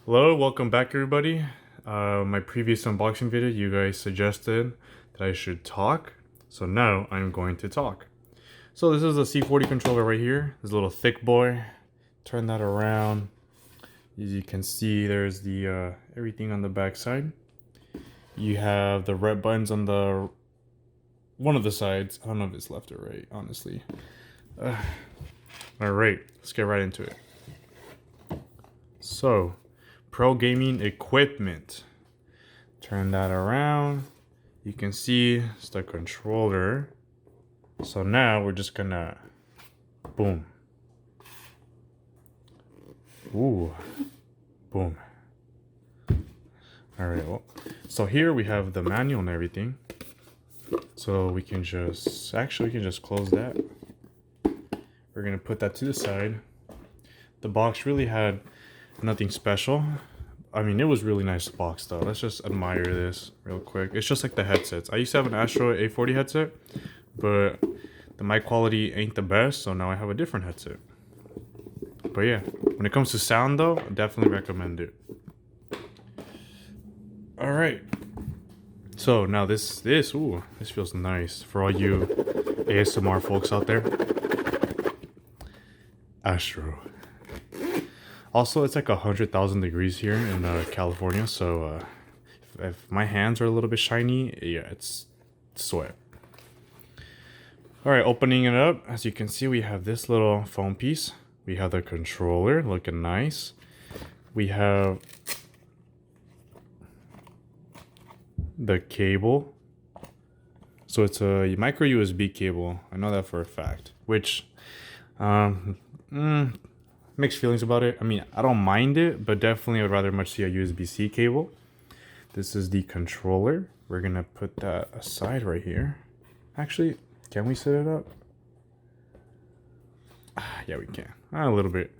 Hello, welcome back everybody. My previous unboxing video, you guys suggested that I should talk. So now I'm going to talk. So this is a C40 controller right here. This little thick boy. Turn that around. As you can see, there's the everything on the back side. You have the red buttons on the one of the sides. I don't know if it's left or right, honestly. Alright, let's get right into it. So, pro gaming equipment. Turn that around. You can see it's the controller. So now we're just gonna boom. Ooh, boom. All right, well, so here we have the manual and everything. So we can just close that. We're gonna put that to the side. The box really had nothing special. I mean, it was really nice box though. Let's just admire this real quick. It's just like the headsets. I used to have an Astro A40 headset, but the mic quality ain't the best, so now I have a different headset. But yeah, when it comes to sound though, I definitely recommend it. All right. So now this feels nice for all you ASMR folks out there. Astro. Also, it's like 100,000 degrees here in California, so if my hands are a little bit shiny, yeah, it's sweat. All right, opening it up, as you can see, we have this little foam piece. We have the controller looking nice. We have the cable. So it's a micro USB cable. I know that for a fact, which mixed feelings about it. I mean, I don't mind it, but definitely I would rather much see a USB-C cable. This is the controller. We're gonna put that aside right here. Actually, can we set it up? Yeah, we can. A little bit.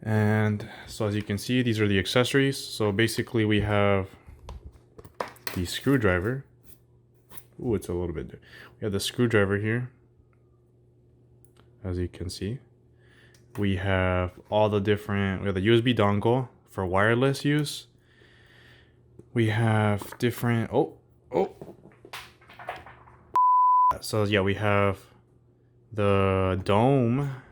And so as you can see, these are the accessories. So basically we have the screwdriver. Ooh, it's a little bit there. We have the screwdriver here. As you can see. We have all the different, we have the USB dongle for wireless use. We have different, so yeah, we have the dome.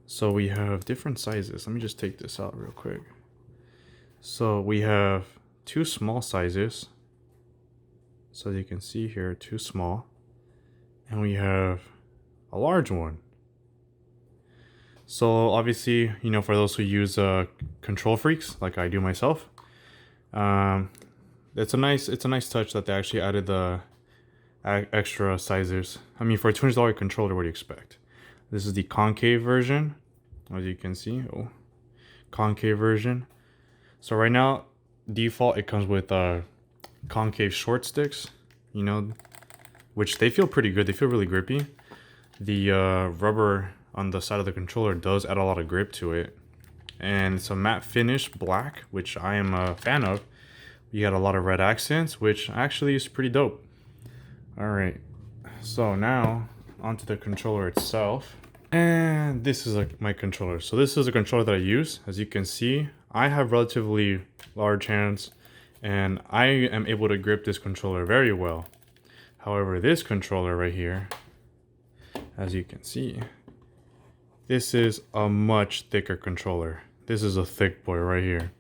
So we have different sizes. Let me just take this out real quick. So we have two small sizes. So you can see here, two small. And we have a large one. So obviously, you know, for those who use control freaks like I do myself, it's a nice touch that they actually added the extra sizes. I mean, for a $200 controller, what do you expect? This is the concave version, as you can see. Oh, concave version. So right now, default, it comes with concave short sticks, you know, which they feel pretty good. They feel really grippy. The rubber on the side of the controller does add a lot of grip to it, and it's a matte finish black, which I am a fan of. You got a lot of red accents, which actually is pretty dope. All right, so now onto the controller itself, and this is my controller. So this is a controller that I use. As you can see, I have relatively large hands, and I am able to grip this controller very well. However, this controller right here, as you can see, this is a much thicker controller. This is a thick boy right here.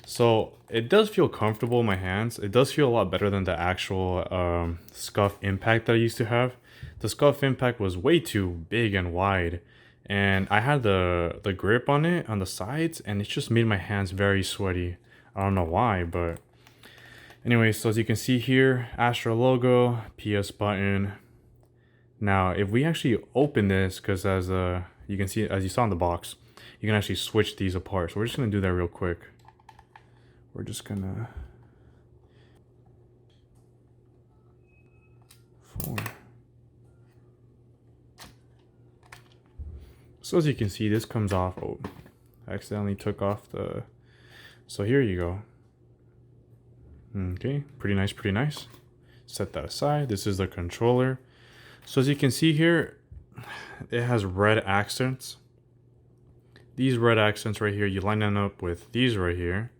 So it does feel comfortable in my hands. It does feel a lot better than the actual Scuff Impact that I used to have. The Scuff Impact was way too big and wide. And I had the grip on it on the sides, and it just made my hands very sweaty. I don't know why, but anyway, so as you can see here, Astro logo, PS button. Now, if we actually open this, because as you can see, as you saw in the box, you can actually switch these apart. So we're just gonna do that real quick. We're just gonna So as you can see, this comes off. Oh, I accidentally took off the. So here you go. Okay, pretty nice, pretty nice. Set that aside. This is the controller. So as you can see here, it has red accents. these red accents right here, you line them up with these right here.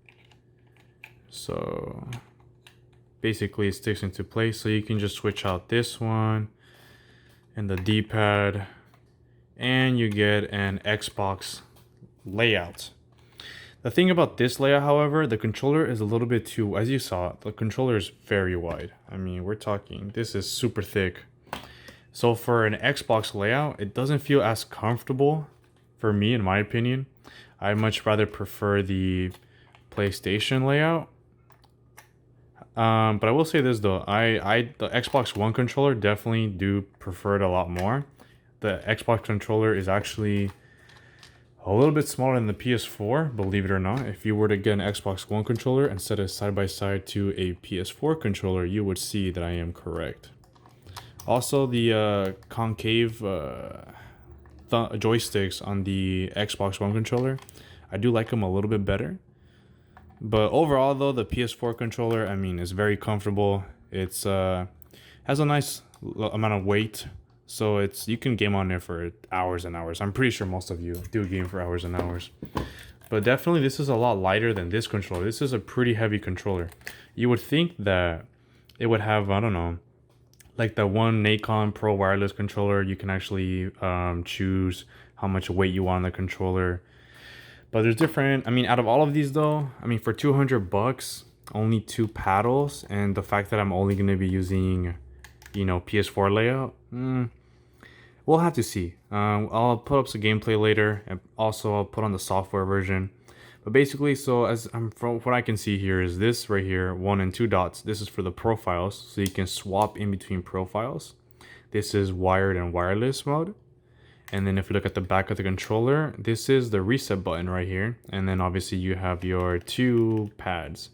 So basically it sticks into place. So you can just switch out this one and the D-pad, and you get an Xbox layout. The thing about this layout, however, the controller is a little bit too, as you saw, the controller is very wide. I mean, we're talking, this is super thick. So for an Xbox layout, it doesn't feel as comfortable for me, in my opinion. I much rather prefer the PlayStation layout. But I will say this though, the Xbox One controller definitely do prefer it a lot more. The Xbox controller is actually a little bit smaller than the PS4, believe it or not. If you were to get an Xbox One controller and set it side by side to a PS4 controller, you would see that I am correct. Also, the concave joysticks on the Xbox One controller, I do like them a little bit better. But overall, though, the PS4 controller, I mean, is very comfortable. It's has a nice amount of weight. So you can game on there for hours and hours. I'm pretty sure most of you do game for hours and hours. But definitely this is a lot lighter than this controller. This is a pretty heavy controller. You would think that it would have, I don't know, like the one Nacon Pro wireless controller. You can actually choose how much weight you want on the controller. But there's different, I mean, out of all of these though, I mean, for $200, only 2 paddles. And the fact that I'm only going to be using, you know, PS4 layout, we'll have to see. I'll put up some gameplay later, and also I'll put on the software version. But basically, so as from what I can see here is this right here, 1 and 2 dots. This is for the profiles, so you can swap in between profiles. This is wired and wireless mode. And then if you look at the back of the controller, this is the reset button right here. And then obviously you have your 2 pads.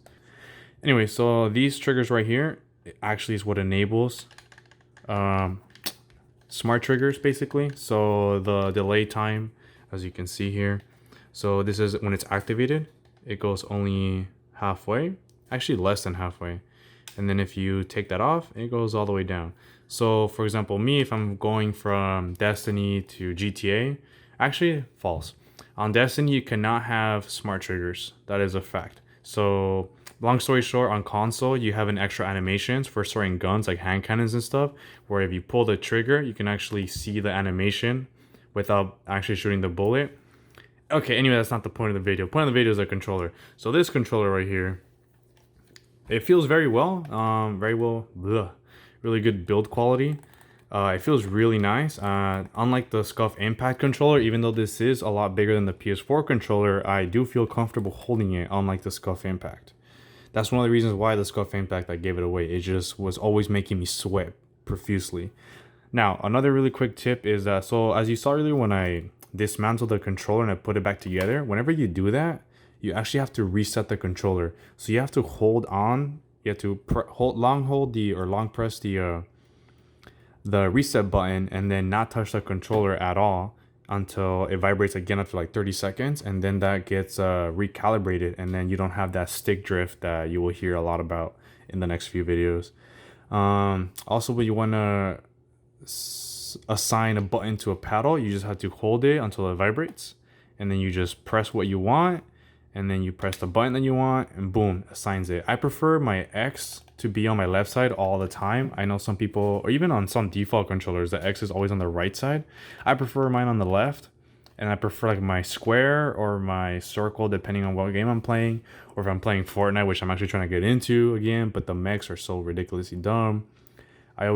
Anyway, so these triggers right here actually is what enables smart triggers basically. So the delay time, as you can see here. So this is when it's activated, it goes only halfway, actually less than halfway. And then if you take that off, it goes all the way down. So for example, me, if I'm going from Destiny to GTA, actually false. On Destiny, you cannot have smart triggers. That is a fact. So long story short, on console, you have an extra animations for certain guns like hand cannons and stuff, where if you pull the trigger, you can actually see the animation without actually shooting the bullet. Okay, anyway, that's not the point of the video. The point of the video is a controller. So this controller right here, it feels very well, really good build quality. It feels really nice. Unlike the Scuff Impact controller, even though this is a lot bigger than the PS4 controller, I do feel comfortable holding it, unlike the Scuff Impact. That's one of the reasons why the Scuff Impact, I gave it away. It just was always making me sweat profusely. Now, another really quick tip is that, so as you saw earlier when I dismantled the controller and I put it back together, whenever you do that, you actually have to reset the controller. So you have to hold on, you have to long press the reset button and then not touch the controller at all until it vibrates again after like 30 seconds, and then that gets recalibrated, and then you don't have that stick drift that you will hear a lot about in the next few videos. Also, when you want to assign a button to a paddle, you just have to hold it until it vibrates, and then you just press what you want, and then you press the button that you want, and boom, assigns it. I prefer my X to be on my left side all the time. I know some people, or even on some default controllers, the X is always on the right side. I prefer mine on the left, and I prefer like my square or my circle depending on what game I'm playing, or if I'm playing Fortnite, which I'm actually trying to get into again, but the mechs are so ridiculously dumb. I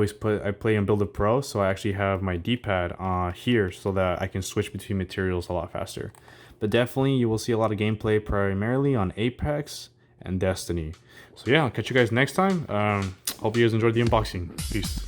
play in Build a Pro, so I actually have my D-pad here so that I can switch between materials a lot faster. But definitely you will see a lot of gameplay primarily on Apex and Destiny. So yeah, I'll catch you guys next time. Hope you guys enjoyed the unboxing. Peace.